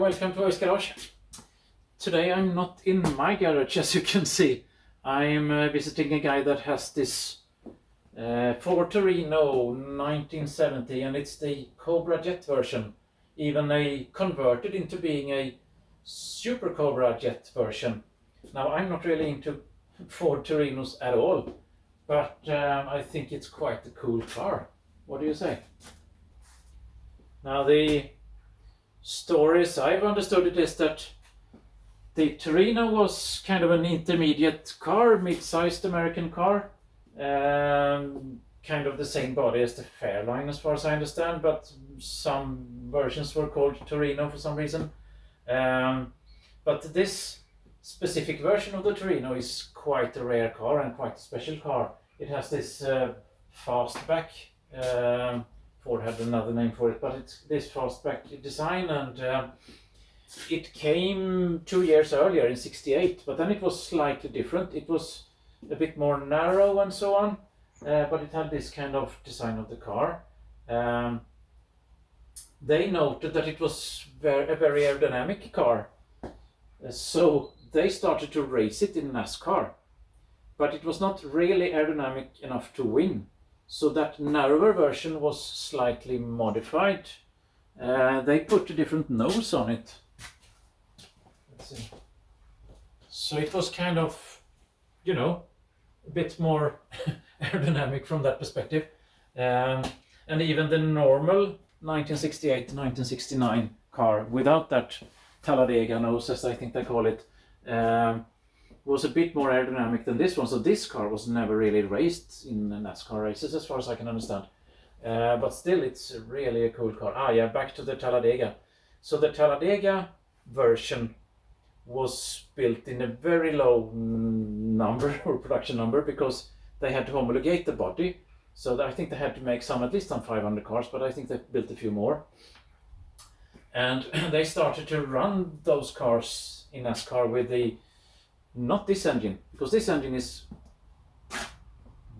welcome to Oi's Garage. Today I'm not in my garage, as you can see. I'm visiting a guy that has this Ford Torino 1970, and it's the Cobra Jet version. Even they converted into being a Super Cobra Jet version. Now I'm not really into Ford Torinos at all, but I think it's quite a cool car. What do you say? Now the stories I've understood it is that the Torino was kind of an intermediate car, mid-sized American car, kind of the same body as the Fairline as far as I understand, but some versions were called Torino for some reason. But this specific version of the Torino is quite a rare car and quite a special car. It has this fastback. Ford had another name for it, but it's this fastback design, and it came 2 years earlier in '68, but then it was slightly different. It was a bit more narrow and so on, but it had this kind of design of the car. They noted that it was a very aerodynamic car, so they started to race it in NASCAR, but it was not really aerodynamic enough to win. So that narrower version was slightly modified. They put a different nose on it. Let's see. So it was kind of, you know, a bit more aerodynamic from that perspective. And even the normal 1968-1969 car without that Talladega nose, as I think they call it, was a bit more aerodynamic than this one. So this car was never really raced in NASCAR races as far as I can understand. But still, it's really a cool car. Yeah, back to the Talladega. So the Talladega version was built in a very low number or production number because they had to homologate the body. So I think they had to make at least some 500 cars, but I think they built a few more. And they started to run those cars in NASCAR with not this engine, because this engine is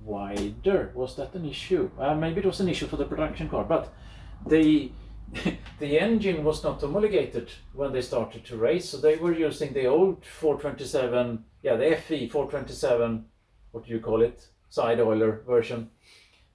wider. Was that an issue? Maybe it was an issue for the production car, but the engine was not homologated when they started to race, so they were using the old 427, the FE 427, what do you call it, side oiler version.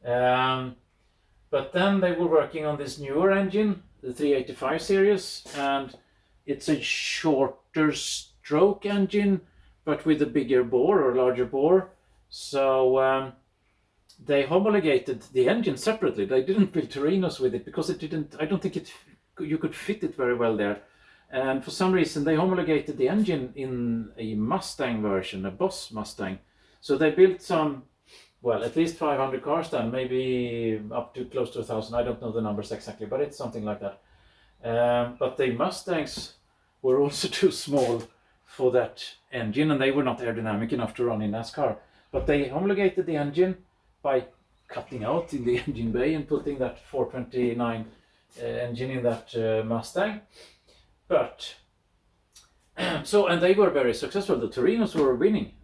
But then they were working on this newer engine, the 385 series, and it's a shorter stroke engine, but with a bigger bore or larger bore. So they homologated the engine separately. They didn't build Torinos with it because I don't think you could fit it very well there. And for some reason they homologated the engine in a Mustang version, a Boss Mustang. So they built at least 500 cars then, maybe up to close to 1,000. I don't know the numbers exactly, but it's something like that. But the Mustangs were also too small for that engine, and they were not aerodynamic enough to run in NASCAR. But they homologated the engine by cutting out in the engine bay and putting that 429 engine in that Mustang. But and they were very successful. The Torinos were winning.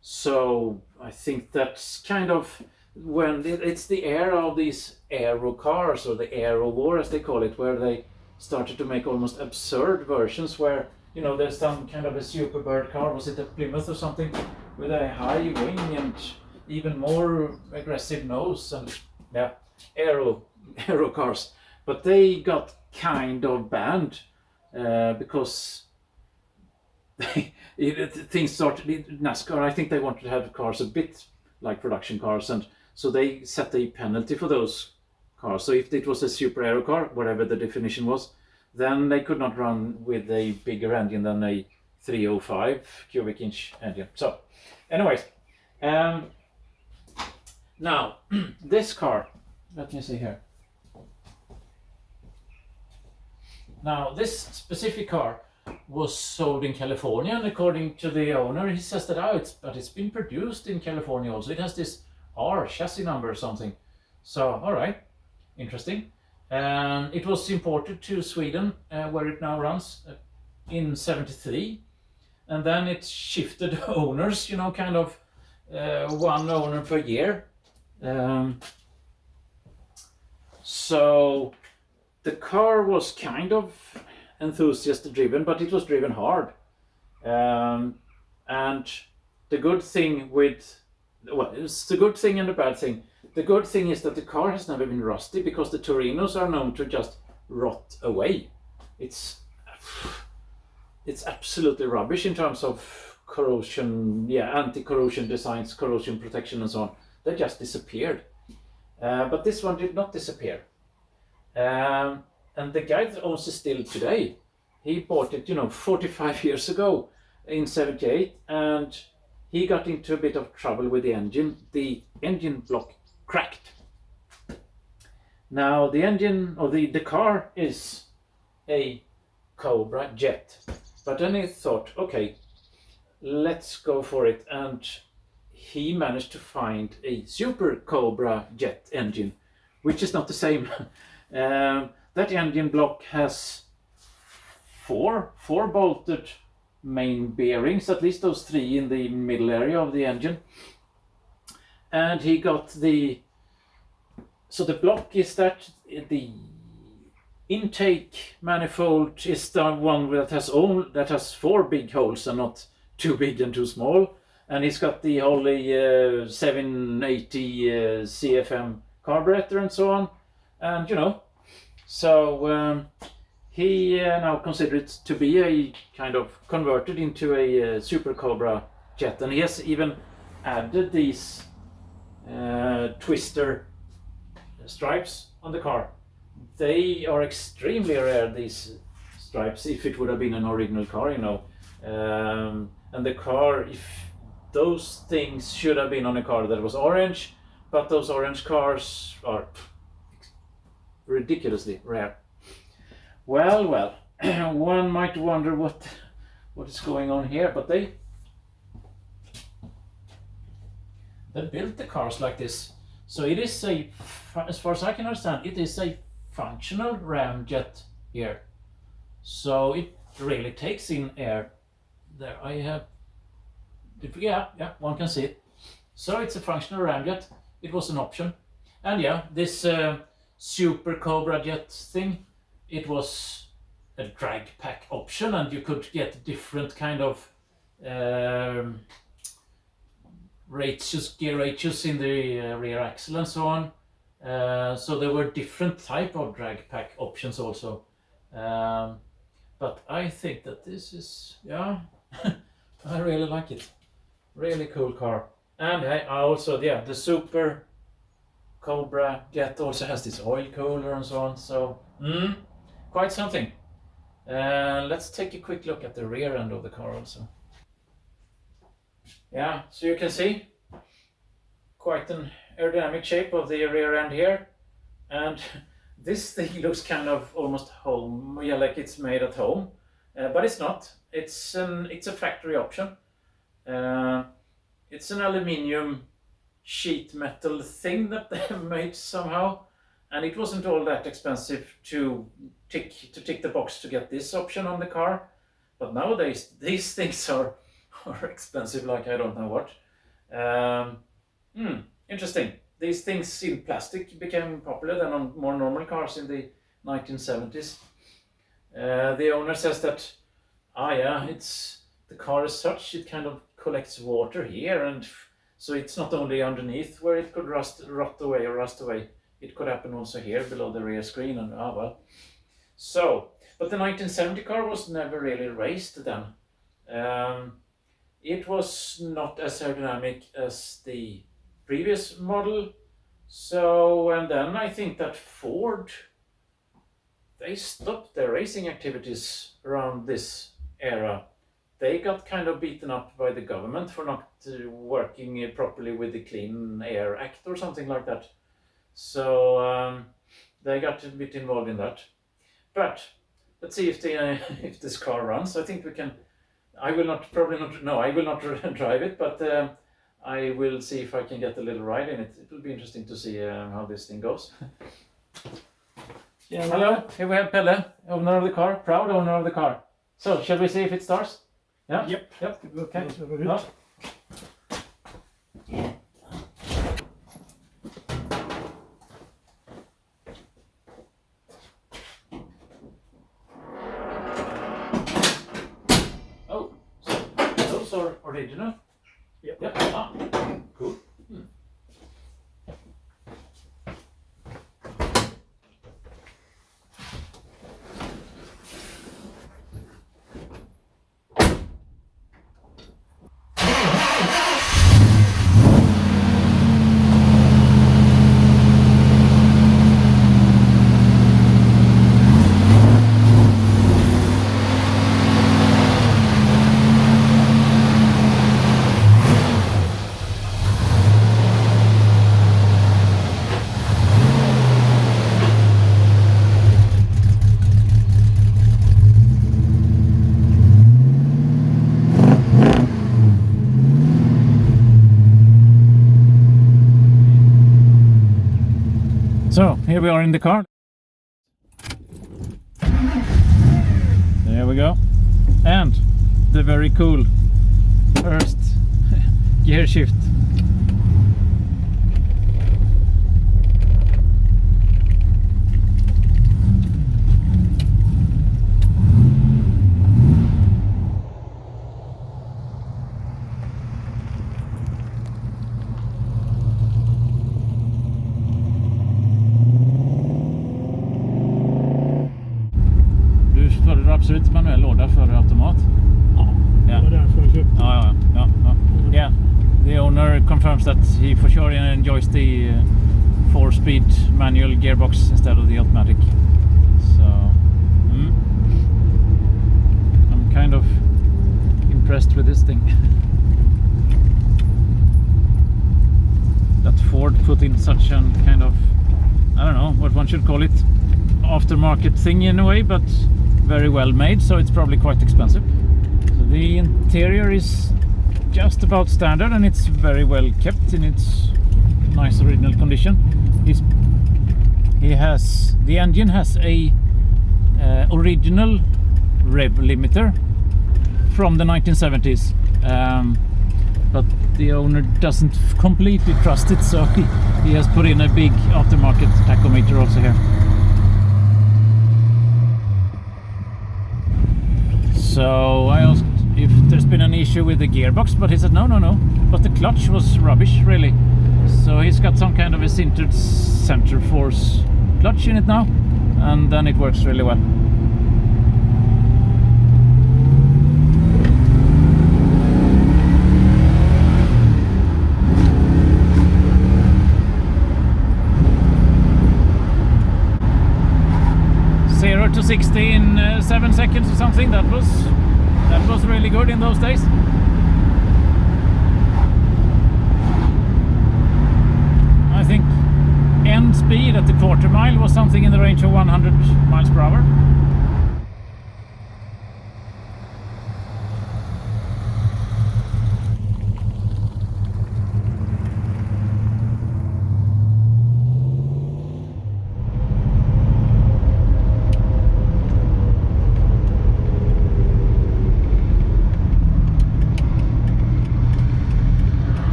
So I think that's kind of when it's the era of these aero cars, or the aero war as they call it, where they started to make almost absurd versions where, you know, there's some kind of a Superbird car, was it a Plymouth or something, with a high wing and even more aggressive nose, and aero cars. But they got kind of banned because things started in NASCAR. I think they wanted to have cars a bit like production cars, and so they set a penalty for those cars. So if it was a super aero car, whatever the definition was, then they could not run with a bigger engine than a 305 cubic inch engine. So anyways, now this car, let me see here. Now this specific car was sold in California, and according to the owner, he says that it's been produced in California also. It has this R chassis number or something. So all right, interesting. It was imported to Sweden, where it now runs, in '73, and then it shifted owners, you know, kind of one owner per year. So the car was kind of enthusiast driven, but it was driven hard. And the good thing with, well, it's the good thing and the bad thing. The good thing is that the car has never been rusty, because the Torinos are known to just rot away. It's absolutely rubbish in terms of corrosion, anti-corrosion designs, corrosion protection and so on. They just disappeared. But this one did not disappear. And the guy that owns it still today, he bought it, 45 years ago in 78, and he got into a bit of trouble with the engine. The engine block cracked. Now the engine, or the car is a Cobra Jet, but then he thought, okay, let's go for it, and he managed to find a Super Cobra Jet engine, which is not the same. That engine block has four bolted main bearings, at least those 3 in the middle area of the engine. And he got so the block is that the intake manifold is the one that has 4 big holes and not 2 big and 2 small. And he's got the Holley 780 CFM carburetor and so on. And so he now considers it to be a kind of converted into a Super Cobra Jet. And he has even added these twister stripes on the car. They are extremely rare, these stripes, if it would have been an original car, and the car, if those things should have been on a car that was orange, but those orange cars are ridiculously rare. Well, one might wonder what is going on here, but they built the cars like this. So it is as far as I can understand, it is a functional ramjet here. So it really takes in air. There I have, one can see it. So it's a functional ramjet. It was an option. And this Super Cobra Jet thing, it was a drag pack option, and you could get different kind of gear ratios in the rear axle and so on. So there were different type of drag pack options also. But I think that this is, I really like it. Really cool car. And I also, the Super Cobra Jet also has this oil cooler and so on. So, quite something. Let's take a quick look at the rear end of the car also. Yeah, so you can see quite an aerodynamic shape of the rear end here, and this thing looks kind of almost home, like it's made at home, but it's not. It's a factory option. It's an aluminium sheet metal thing that they have made somehow, and it wasn't all that expensive to tick the box to get this option on the car. But nowadays these things are expensive, like I don't know what. Interesting. These things in plastic became popular then on more normal cars in the 1970s. The owner says that, it's the car as such, it kind of collects water here, and so it's not only underneath where it could rust away. It could happen also here below the rear screen, and So, but the 1970 car was never really raced then. It was not as aerodynamic as the previous model. So, and then I think that Ford, they stopped their racing activities around this era. They got kind of beaten up by the government for not working properly with the Clean Air Act or something like that. So they got a bit involved in that. But let's see if this car runs. I think we can. I will not drive it, but I will see if I can get a little ride in it. It will be interesting to see how this thing goes. Hello, here we have Pelle, owner of the car, proud owner of the car. So, shall we see if it starts? Yeah? Yep. Okay. or original? Yep. Yep. Ah, cool. So here we are in the car. There we go. And the very cool Hurst gear shift. Absolut manuell låda före automat. Ja, det var därför jag köpte. Yeah. The owner confirms that he for sure enjoys the 4-speed manual gearbox instead of the automatic. So I'm kind of impressed with this thing. That Ford put in such a kind of, I don't know what one should call it, aftermarket thing in a way, but very well made, so it's probably quite expensive. So the interior is just about standard and it's very well kept in its nice original condition. The engine has a original rev limiter from the 1970s, but the owner doesn't completely trust it, so he has put in a big aftermarket tachometer also here. So I asked if there's been an issue with the gearbox, but he said no. But the clutch was rubbish, really. So he's got some kind of a sintered center force clutch in it now, and then it works really well. To 60 in 7 seconds or something. That was really good in those days. I think end speed at the quarter mile was something in the range of 100 miles per hour.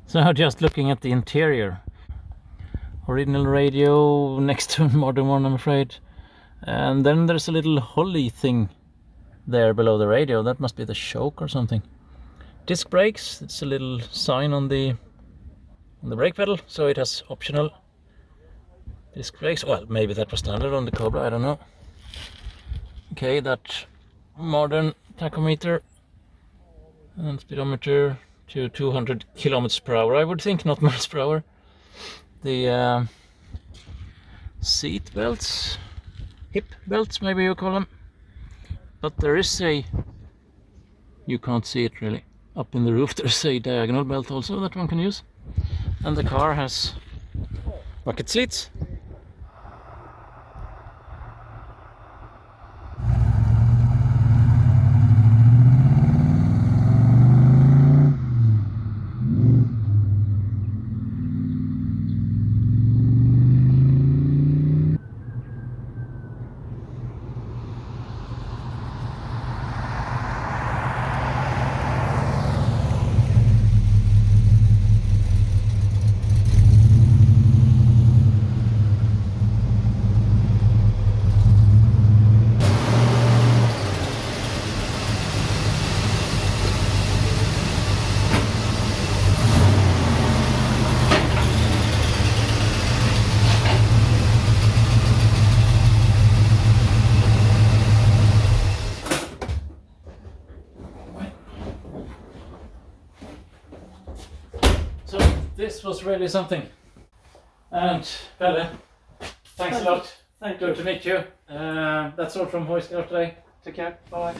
So just looking at the interior, original radio next to a modern one, I'm afraid, and then there's a little Holley thing there below the radio. That must be the choke or something. Disc brakes, it's a little sign on the brake pedal, so it has optional disc brakes. Well, maybe that was standard on the Cobra, I don't know. Okay, that modern tachometer and speedometer to 200 kilometers per hour, I would think, not miles per hour. The seat belts, hip belts maybe you call them, but there is you can't see it really, up in the roof there's a diagonal belt also that one can use, and the car has bucket seats. this was really something. And Pelle, thanks a lot. Thank Good you. to meet you. That's all from Hoist today. Take care. Bye.